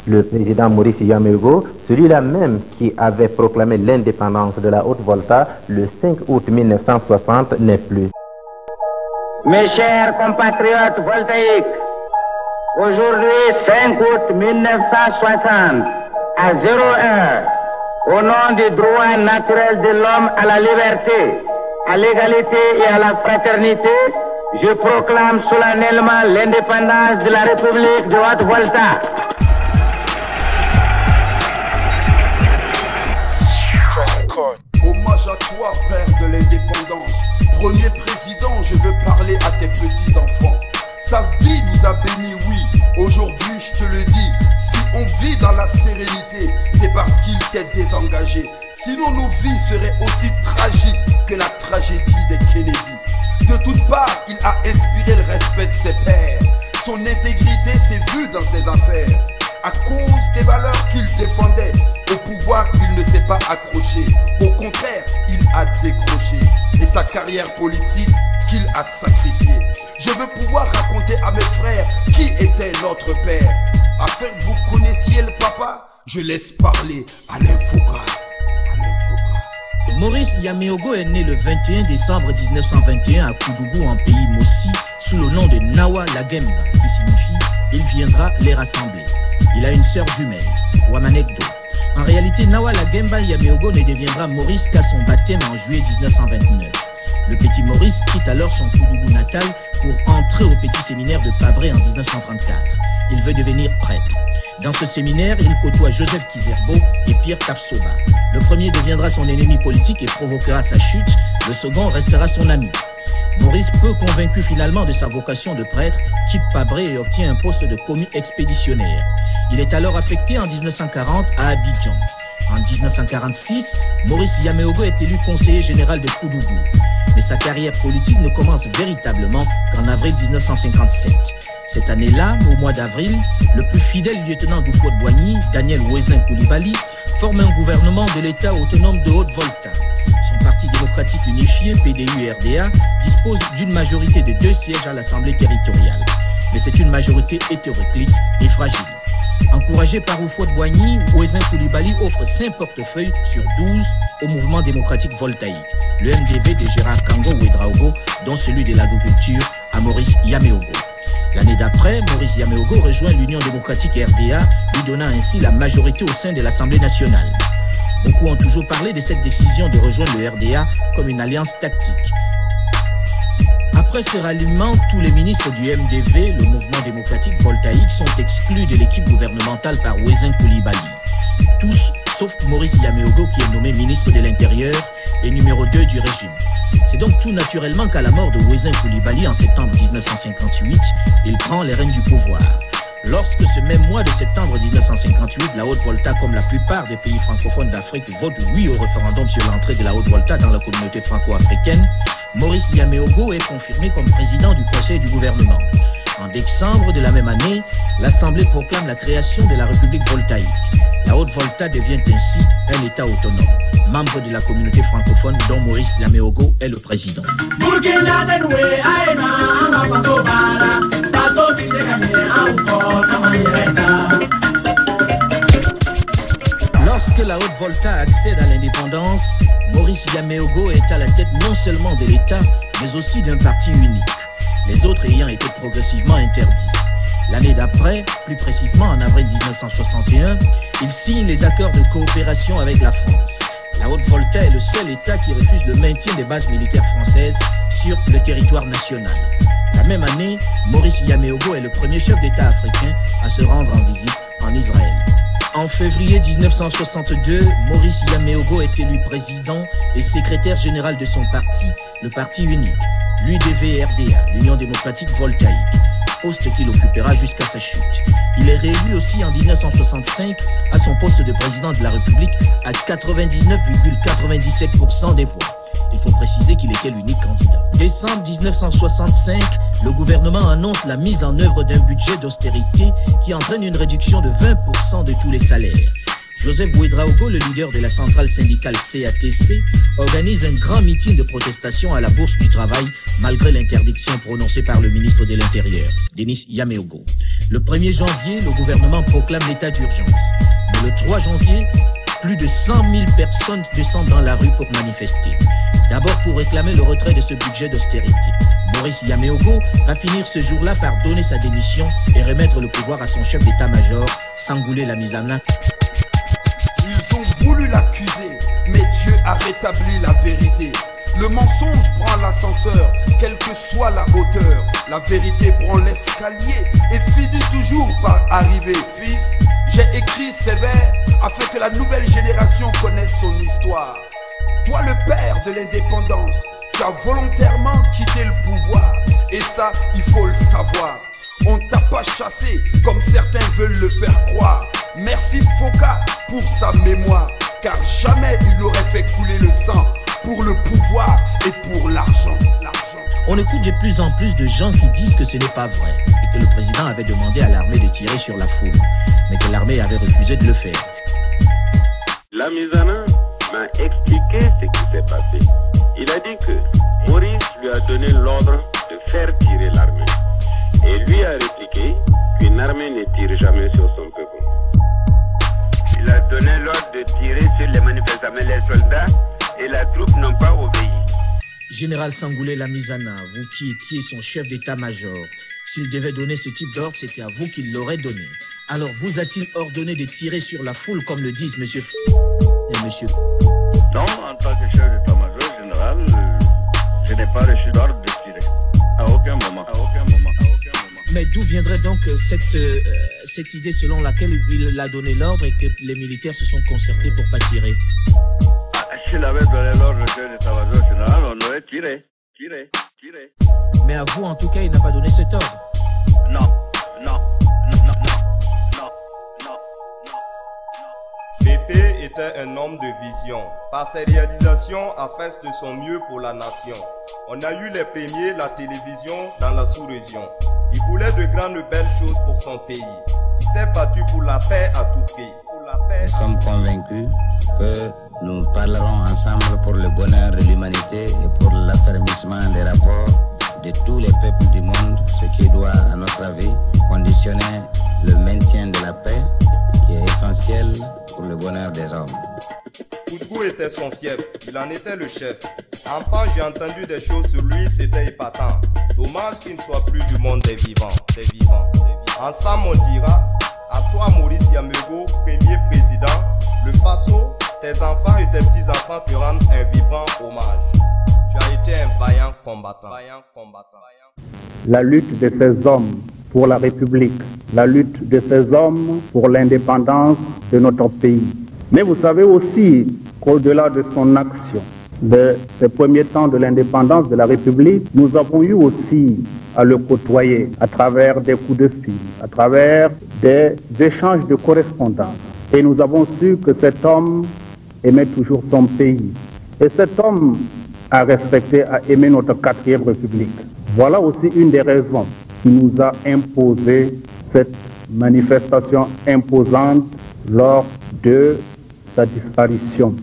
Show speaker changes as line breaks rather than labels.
Le président Maurice Yaméogo, celui-là même qui avait proclamé l'indépendance de la Haute-Volta le 5 août 1960, n'est plus.
Mes chers compatriotes voltaïques, aujourd'hui 5 août 1960, à 0 heure, au nom du droit naturel de l'homme à la liberté, à l'égalité et à la fraternité, je proclame solennellement l'indépendance de la République de Haute-Volta.
Hommage à toi, père de l'indépendance. Premier président, je veux parler à tes petits-enfants. Sa vie nous a bénis, oui. Aujourd'hui, je te le dis, si on vit dans la sérénité, c'est parce qu'il s'est désengagé. Sinon, nos vies seraient aussi tragiques que la tragédie des Kennedy. De toutes parts, il a inspiré le respect de ses pairs. Son intégrité s'est vue dans ses affaires. À cause des valeurs qu'il défendait, au pouvoir, il ne s'est pas accroché. Au contraire, il a décroché. Et sa carrière politique qu'il a sacrifiée. Je veux pouvoir raconter à mes frères qui était notre père. Afin que vous connaissiez le papa, je laisse parler à l'infographe.
Maurice Yaméogo est né le 21 décembre 1921 à Koudougou en pays Mossi sous le nom de Nawa Lagemba, qui signifie « il viendra les rassembler ». Il a une sœur jumelle, Wamanekdo. En réalité, Nawa Lagemba Yaméogo ne deviendra Maurice qu'à son baptême en juillet 1929. Le petit Maurice quitte alors son Koudougou natal pour entrer au petit séminaire de Pabré en 1934. Il veut devenir prêtre. Dans ce séminaire, il côtoie Joseph Kizerbo et Pierre Tapsoba. Le premier deviendra son ennemi politique et provoquera sa chute. Le second restera son ami. Maurice, peu convaincu finalement de sa vocation de prêtre, quitte Pabré et obtient un poste de commis expéditionnaire. Il est alors affecté en 1940 à Abidjan. En 1946, Maurice Yaméogo est élu conseiller général de Koudougou. Mais sa carrière politique ne commence véritablement qu'en avril 1957. Cette année-là, au mois d'avril, le plus fidèle lieutenant d'Houphouët-Boigny, Daniel Ouezin Koulibaly, forme un gouvernement de l'État autonome de Haute-Volta. Son parti démocratique unifié, PDU-RDA, dispose d'une majorité de 2 sièges à l'Assemblée territoriale. Mais c'est une majorité hétéroclite et fragile. Encouragé par Houphouët-Boigny, Ouezin Koulibaly offre 5 portefeuilles sur 12 au mouvement démocratique voltaïque, le MDV de Gérard Kango Ouedraogo, dont celui de l'agriculture à Maurice Yaméogo. L'année d'après, Maurice Yaméogo rejoint l'Union démocratique RDA, lui donnant ainsi la majorité au sein de l'Assemblée nationale. Beaucoup ont toujours parlé de cette décision de rejoindre le RDA comme une alliance tactique. Après ce ralliement, tous les ministres du MDV, le mouvement démocratique voltaïque, sont exclus de l'équipe gouvernementale par Ouezin Koulibaly. Tous, sauf Maurice Yaméogo qui est nommé ministre de l'Intérieur et numéro 2 du régime. C'est donc tout naturellement qu'à la mort de Ouezin Koulibaly en septembre 1958, il prend les rênes du pouvoir. Lorsque ce même mois de septembre 1958, la Haute-Volta, comme la plupart des pays francophones d'Afrique, vote oui au référendum sur l'entrée de la Haute-Volta dans la communauté franco-africaine, Maurice Yaméogo est confirmé comme président du Conseil du gouvernement. En décembre de la même année, l'Assemblée proclame la création de la République voltaïque. La Haute-Volta devient ainsi un État autonome, membre de la communauté francophone dont Maurice Yaméogo est le président. Lorsque la Haute-Volta accède à l'indépendance, Maurice Yaméogo est à la tête non seulement de l'État, mais aussi d'un parti unique, les autres ayant été progressivement interdits. L'année d'après, plus précisément en avril 1961, il signe les accords de coopération avec la France. La Haute-Volta est le seul État qui refuse le maintien des bases militaires françaises sur le territoire national. La même année, Maurice Yaméogo est le premier chef d'État africain à se rendre en visite en Israël. En février 1962, Maurice Yaméogo est élu président et secrétaire général de son parti, le Parti unique, l'UDV-RDA, l'Union démocratique voltaïque, poste qu'il occupera jusqu'à sa chute. Il est réélu aussi en 1965 à son poste de président de la République à 99,97% des voix. Il faut préciser qu'il était l'unique candidat. Décembre 1965, le gouvernement annonce la mise en œuvre d'un budget d'austérité qui entraîne une réduction de 20% de tous les salaires. Joseph Ouedraogo, le leader de la centrale syndicale CATC, organise un grand meeting de protestation à la Bourse du Travail malgré l'interdiction prononcée par le ministre de l'Intérieur, Denis Yaméogo. Le 1er janvier, le gouvernement proclame l'état d'urgence. Mais le 3 janvier, plus de 100 000 personnes descendent dans la rue pour manifester. D'abord pour réclamer le retrait de ce budget d'austérité. Maurice Yaméogo va finir ce jour-là par donner sa démission et remettre le pouvoir à son chef d'état-major, Sangoulé Lamizana.
Ils ont voulu l'accuser, mais Dieu a rétabli la vérité. Le mensonge prend l'ascenseur, quelle que soit la hauteur. La vérité prend l'escalier et finit toujours par arriver. Fils, j'ai écrit ces vers afin que la nouvelle génération connaisse son histoire. Toi le père de l'indépendance, tu as volontairement quitté le pouvoir. Et ça, il faut le savoir. On t'a pas chassé comme certains veulent le faire croire. Merci Foka pour sa mémoire, car jamais il n'aurait fait couler le sang pour le pouvoir et pour l'argent.
On écoute de plus en plus de gens qui disent que ce n'est pas vrai et que le président avait demandé à l'armée de tirer sur la foule, mais que l'armée avait refusé de le faire.
Lamizana m'a expliqué ce qui s'est passé. Il a dit que Maurice lui a donné l'ordre de faire tirer l'armée. Et lui a répliqué qu'une armée ne tire jamais sur son peuple. Il a donné l'ordre de tirer sur les manifestants, mais les soldats et la troupe n'ont pas obéi.
Général Sangoulé Lamizana, vous qui étiez son chef d'état-major, s'il devait donner ce type d'ordre, c'était à vous qu'il l'aurait donné. Alors vous a-t-il ordonné de tirer sur la foule comme le disent monsieur et monsieur?
Non, en tant que chef d'état-major général, je n'ai pas reçu d'ordre de tirer. À aucun moment.
Mais d'où viendrait donc cette idée selon laquelle il a donné l'ordre et que les militaires se sont concertés pour pas tirer?
S'il avait donné l'ordre au chef d'état-major général, on aurait tiré.
Mais à vous, en tout cas, il n'a pas donné cet ordre.
Non.
Pépé était un homme de vision. Par ses réalisations, a fait de son mieux pour la nation. On a eu les premiers, la télévision dans la sous-région. Il voulait de grandes belles choses pour son pays. Il s'est battu pour la paix à tout prix.
Nous sommes convaincus que nous parlerons ensemble pour le bonheur de l'humanité et pour l'affermissement des rapports de tous les peuples du monde, ce qui doit, à notre avis, conditionner le maintien de la paix qui est essentiel pour le bonheur des hommes.
Koudou était son fief, il en était le chef. Enfant, j'ai entendu des choses sur lui, c'était épatant. Dommage qu'il ne soit plus du monde des vivants. Ensemble, on dira, à toi Maurice Yaméogo, premier président, le Faso, tes enfants et tes petits-enfants te rendent un vibrant hommage. Tu as été un vaillant combattant.
La lutte de ces hommes pour la République, la lutte de ces hommes pour l'indépendance de notre pays. Mais vous savez aussi qu'au-delà de son action, de ces premiers temps de l'indépendance de la République, nous avons eu aussi à le côtoyer à travers des coups de fil, à travers des échanges de correspondance. Et nous avons su que cet homme aimait toujours son pays. Et cet homme a respecté, a aimé notre 4e République. Voilà aussi une des raisons qui nous a imposé cette manifestation imposante lors de sa disparition.